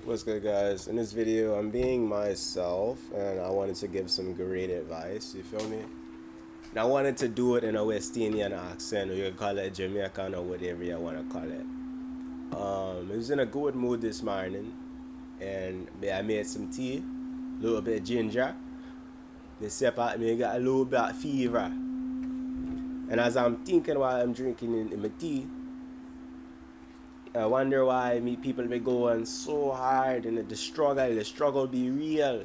What's good, guys? In this video, I'm being myself, and I wanted to give some great advice. You feel me? And I wanted to do it in a West Indian accent, or you can call it Jamaican, or whatever you want to call it. I was in a good mood this morning, and I made some tea, a little bit of ginger. They separate me, got a little bit of fever. And as I'm thinking while I'm drinking in my tea, I wonder why me people be going so hard and the struggle be real.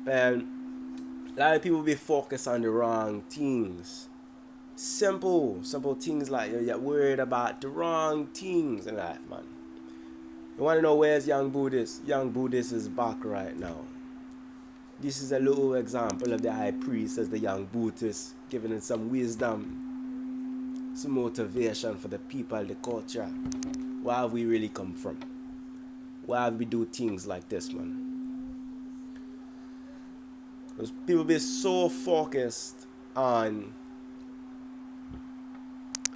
And a lot of people be focused on the wrong things. Simple things like you're worried about the wrong things in life, man. You wanna know where's young Buddhist? Young Buddhist is back right now. This is a little example of the high priest as the young Buddhist, giving it some wisdom, some motivation for the people, the culture. Where have we really come from? Why have we do things like this, man? Because people be so focused on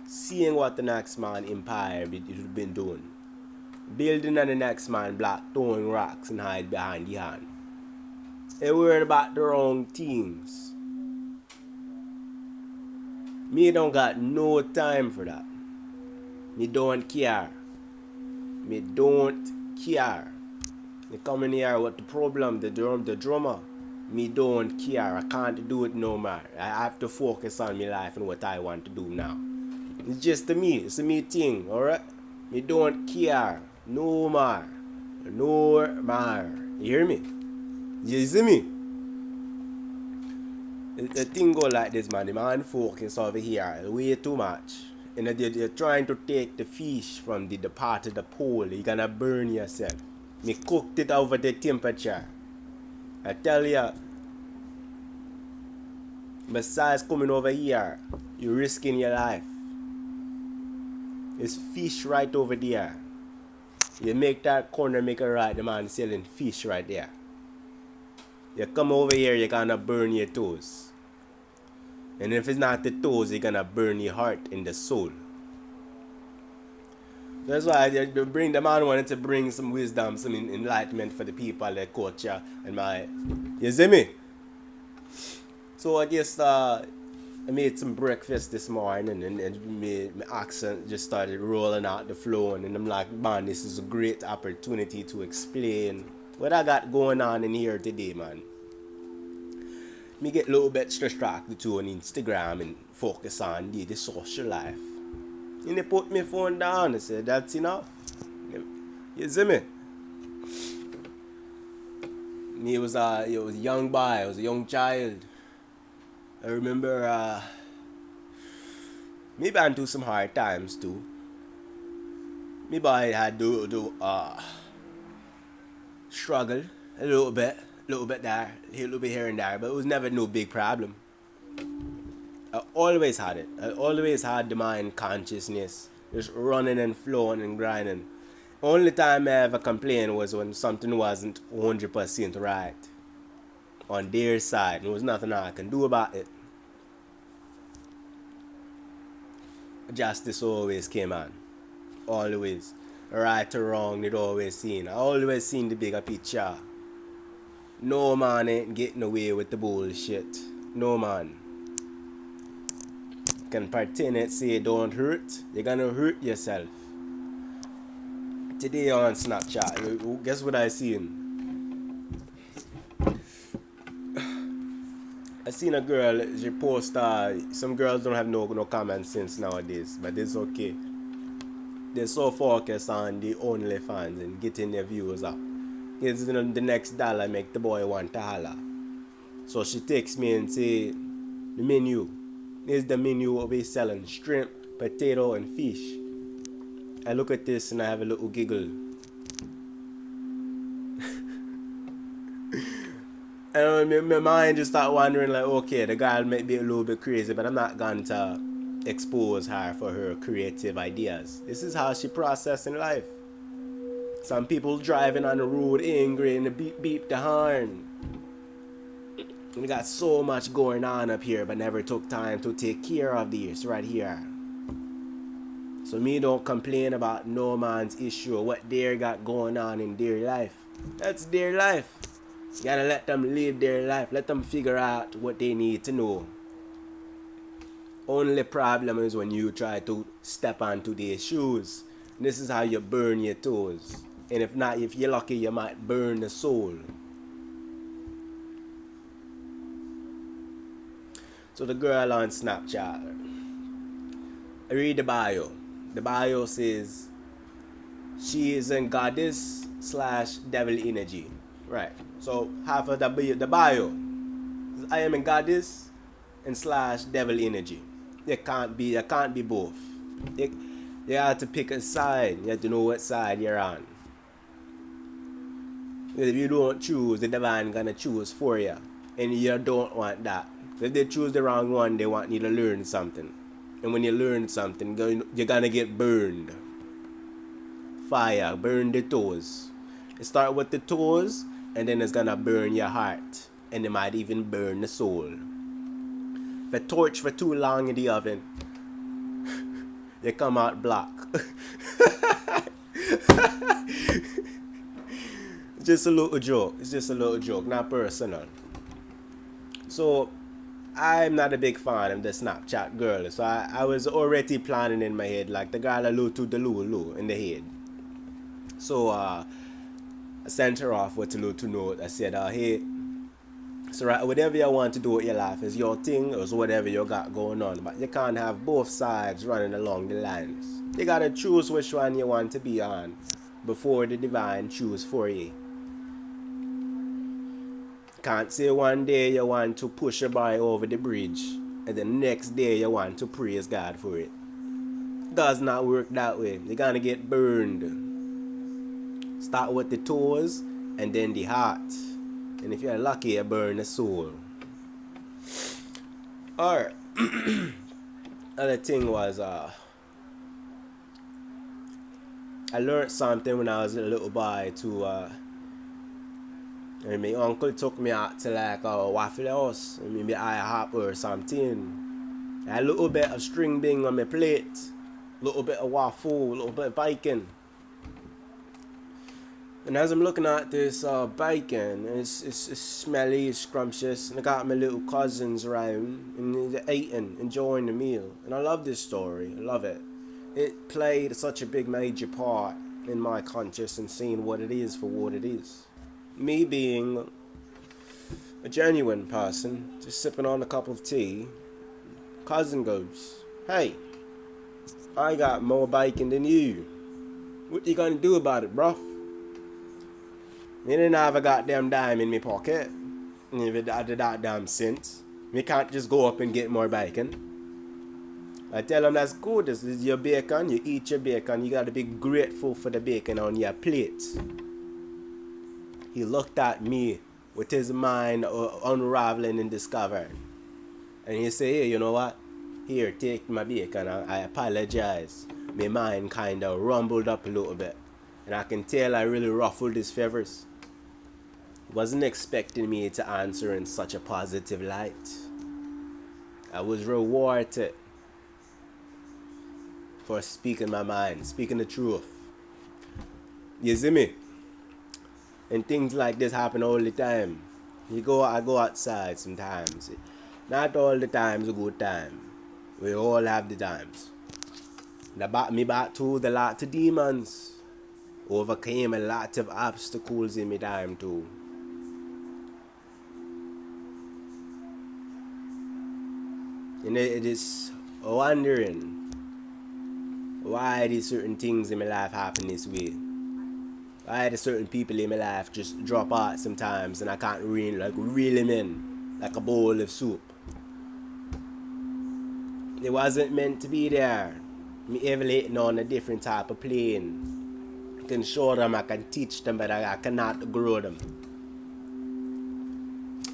seeing what the next man empire it been doing. Building on the next man block, throwing rocks and hide behind the hand. They worried about the wrong things. Me don't got no time for that. Me don't care. Me don't care. Me come in here with the problem, the drummer. Me don't care. I can't do it no more. I have to focus on my life and what I want to do now. It's just to me. It's a me thing, alright? Me don't care. No more. No more. You hear me? You see me? The thing go like this, man. The man focus over here way too much. And they're trying to take the fish from the part of the pole. You're gonna burn yourself. Me cooked it over the temperature. I tell ya, besides coming over here, you're risking your life. There's fish right over there. You make that corner, make a right, the man selling fish right there. You come over here, you're gonna burn your toes. And if it's not the toes, you're gonna burn your heart and the soul. That's why the man wanted to bring some wisdom, some enlightenment for the people, the culture, and my. You see me? So I guess I made some breakfast this morning, and my accent just started rolling out the floor, and I'm like, man, this is a great opportunity to explain what I got going on in here today, man. Me get a little bit distracted too on Instagram and focus on the social life. And they put my phone down and said, that's enough. You see me? Me was a young boy, I was a young child. I remember me been through some hard times too. Me boy had to struggle a little bit there, a little bit here and there, but it was never no big problem. I always had it. I always had the mind consciousness, just running and flowing and grinding. Only time I ever complained was when something wasn't 100% right on their side. There was nothing I can do about it. Justice always came on. Always. Right or wrong, it always seen. I always seen the bigger picture. No man ain't getting away with the bullshit. No man. Can pretend it say don't hurt, you're gonna hurt yourself. Today on Snapchat, guess what I seen? I seen a girl, she post, some girls don't have no common sense nowadays, but it's okay. They're so focused on the OnlyFans and getting their views up. It's the next dollar make the boy want to holler. So she takes me and say, the menu. Here's the menu of we selling shrimp, potato, and fish. I look at this and I have a little giggle. And my mind just start wondering like, okay, the girl might be a little bit crazy, but I'm not going to expose her for her creative ideas. This is how she processing life. Some people driving on the road angry and beep the horn. We got so much going on up here, but never took time to take care of this right here. So me don't complain about no man's issue or what they got going on in their life. That's their life. You gotta let them live their life. Let them figure out what they need to know. Only problem is when you try to step onto their shoes. This is how you burn your toes. And if not, if you're lucky, you might burn the soul. So the girl on Snapchat, I read the bio. The bio says she is a goddess / devil energy. Right. So half of the bio, I am a goddess and / devil energy. You can't be both. You have to pick a side. You have to know what side you're on. If you don't choose, the divine gonna choose for you, and you don't want that. If they choose the wrong one, they want you to learn something, and when you learn something, you're gonna get burned. Fire, burn the toes. It start with the toes, and then it's gonna burn your heart, and it might even burn the soul. If you torch for too long in the oven, you come out black. It's just a little joke. It's just a little joke, not personal. So, I'm not a big fan of the Snapchat girl. So I was already planning in my head, like the girl allude to the Lulu in the head. So I sent her off with a little note. I said, hey, so right, whatever you want to do with your life is your thing, or whatever you got going on. But you can't have both sides running along the lines. You gotta choose which one you want to be on before the divine choose for you. Can't say one day you want to push a boy over the bridge and the next day you want to praise God for it. Does not work that way. You're gonna get burned. Start with the toes and then the heart. And if you're lucky, you burn the soul. Alright. Other thing was I learned something when I was a little boy too. And my uncle took me out to like a Waffle House, maybe IHOP or something. A little bit of string bean on my plate, a little bit of waffle, a little bit of bacon. And as I'm looking at this bacon, it's smelly, it's scrumptious, and I got my little cousins around, and they're eating, enjoying the meal. And I love this story, I love it. It played such a big major part in my conscious and seeing what it is for what it is. Me being a genuine person, just sipping on a cup of tea, cousin goes, hey, I got more bacon than you. What you gonna do about it, bruh? Me didn't have a goddamn dime in my pocket. And if it had a goddamn cent, me can't just go up and get more bacon. I tell him that's good, this is your bacon, you eat your bacon, you gotta be grateful for the bacon on your plate. He looked at me with his mind unraveling and discovering. And he said, hey, you know what? Here, take my bacon. I apologize. My mind kind of rumbled up a little bit. And I can tell I really ruffled his feathers. Wasn't expecting me to answer in such a positive light. I was rewarded for speaking my mind, speaking the truth. You see me? And things like this happen all the time. I go outside sometimes. Not all the time's a good time. We all have the times. Me back to the lot of demons. Overcame a lot of obstacles in my time too. And it is wondering why these certain things in my life happen this way. Why do certain people in my life just drop out sometimes and I can't reel them in like a bowl of soup. It wasn't meant to be there. Me evaluating on a different type of plane. I can show them, I can teach them, but I cannot grow them.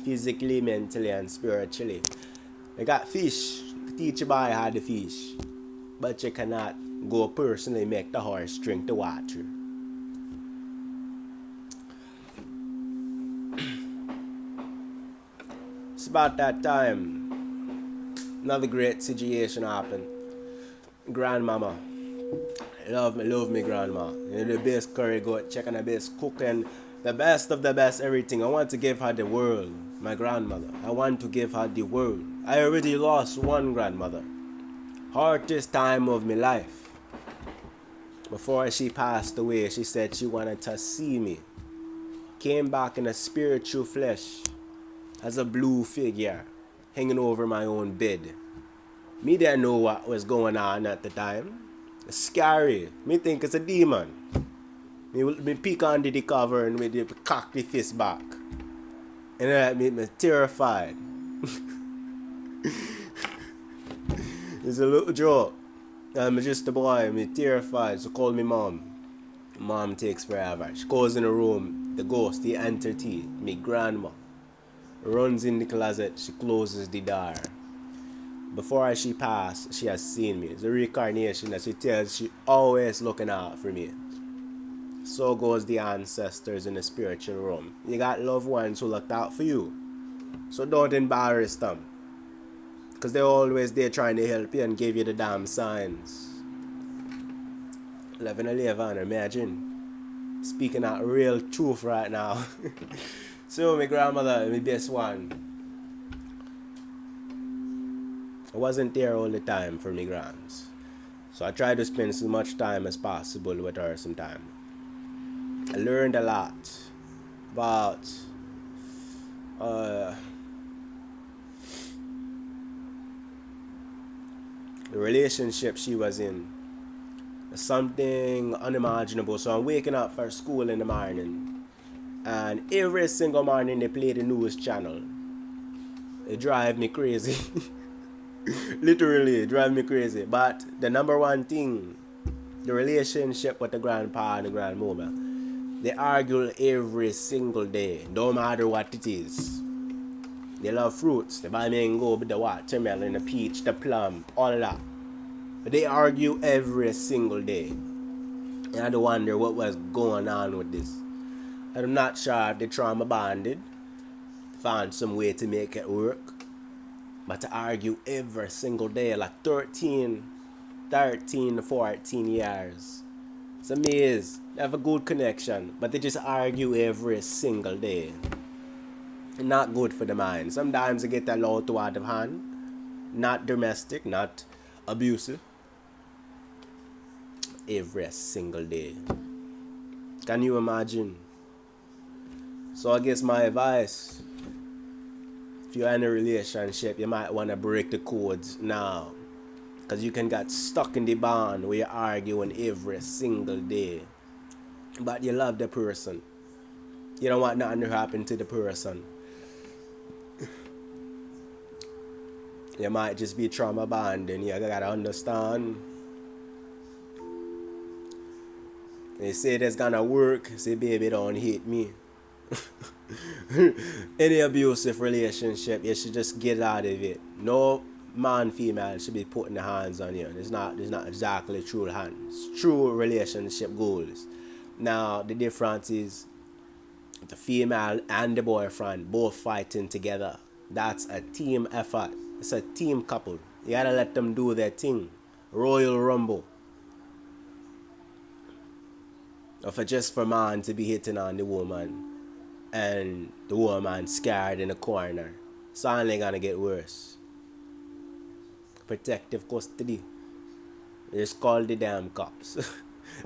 Physically, mentally, and spiritually. I got fish. Teach you by how to fish. But you cannot go personally make the horse drink the water. It's about that time. Another great situation happened. Grandmama Love me grandma. You know, the best curry goat, chicken, the best cooking, the best of the best everything. I want to give her the world. My grandmother. I want to give her the world. I already lost one grandmother. Hardest time of my life. Before she passed away, she said she wanted to see me. Came back in a spiritual flesh as a blue figure hanging over my own bed. Me didn't know what was going on at the time. It's scary. Me think it's a demon. Me peek under the cover and me cock the fist back. And that made me terrified. It's a little joke. I'm just a boy, I'm terrified, so call me mom. Mom takes forever. She goes in the room, the ghost, the entity, me grandma. Runs in the closet, she closes the door. Before she passed, she has seen me. It's a reincarnation that she tells she always looking out for me. So goes the ancestors in the spiritual realm. You got loved ones who looked out for you. So don't embarrass them. Because they're always there trying to help you and give you the damn signs. 11 imagine. Speaking that real truth right now. So my grandmother, my best one. I wasn't there all the time for my grams. So I tried to spend as much time as possible with her sometime. I learned a lot about the relationship she was in. Something unimaginable. So I'm waking up for school in the morning, and every single morning they play the news channel. It drives me crazy. Literally, it drives me crazy. But the number one thing, the relationship with the grandpa and the grandmother, they argue every single day, no matter what it is. They love fruits. They buy mango, the watermelon, the peach, the plum, all of that. But they argue every single day. And I wonder what was going on with this. I'm not sure if they trauma bonded, found some way to make it work. But to argue every single day, like 13 to 14 years. It's amazing. They have a good connection, but they just argue every single day. Not good for the mind. Sometimes they get a lot too out of hand. Not domestic, not abusive. Every single day. Can you imagine? So I guess my advice, if you're in a relationship, you might want to break the codes now. Because you can get stuck in the bond where you're arguing every single day. But you love the person. You don't want nothing to happen to the person. You might just be trauma bonding. You gotta understand. They say that's gonna work. Say, baby, don't hit me. Any abusive relationship, you should just get out of it. No man, female should be putting their hands on you. It's not exactly true hands. True relationship goals. Now, the difference is the female and the boyfriend both fighting together. That's a team effort. It's a team couple. You gotta let them do their thing. Royal Rumble. Or for just for man to be hitting on the woman and the woman scared in the corner, it's only gonna get worse. Protective custody. Just call the damn cops.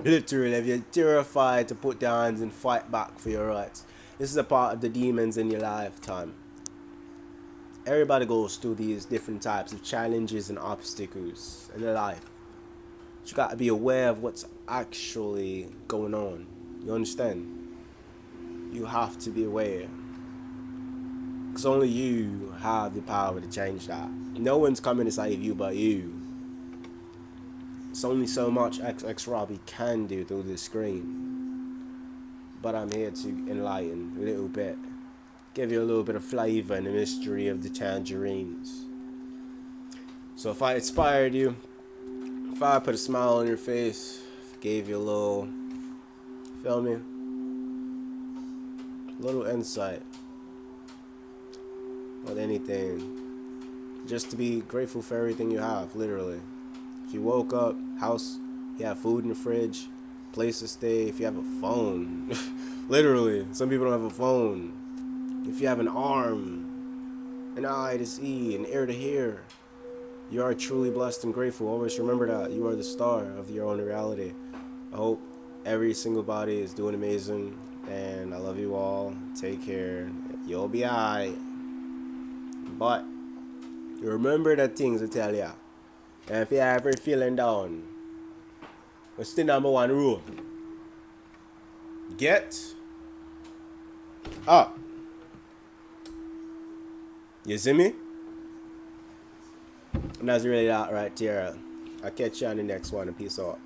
Literally, if you're terrified to put your hands and fight back for your rights, this is a part of the demons in your lifetime. Everybody goes through these different types of challenges and obstacles in their life. But you gotta be aware of what's actually going on. You understand? You have to be aware. Because only you have the power to change that. No one's coming to save you but you. It's only so much XX Robbie can do through the screen. But I'm here to enlighten a little bit. Give you a little bit of flavor and the mystery of the tangerines. So if I inspired you, if I put a smile on your face, gave you a little, feel me? A little insight on anything. Just to be grateful for everything you have, literally. If you woke up, house you have food in the fridge, place to stay, if you have a phone, literally, some people don't have a phone. If you have an arm, an eye to see, an ear to hear, you are truly blessed and grateful. Always remember that. You are the star of your own reality. I hope every single body is doing amazing, and I love you all. Take care. You'll be alright. But remember the things I tell ya. And if you're ever feeling down, what's the number one rule? Get up. You see me? And that's really that right there. I'll catch you on the next one, and peace out.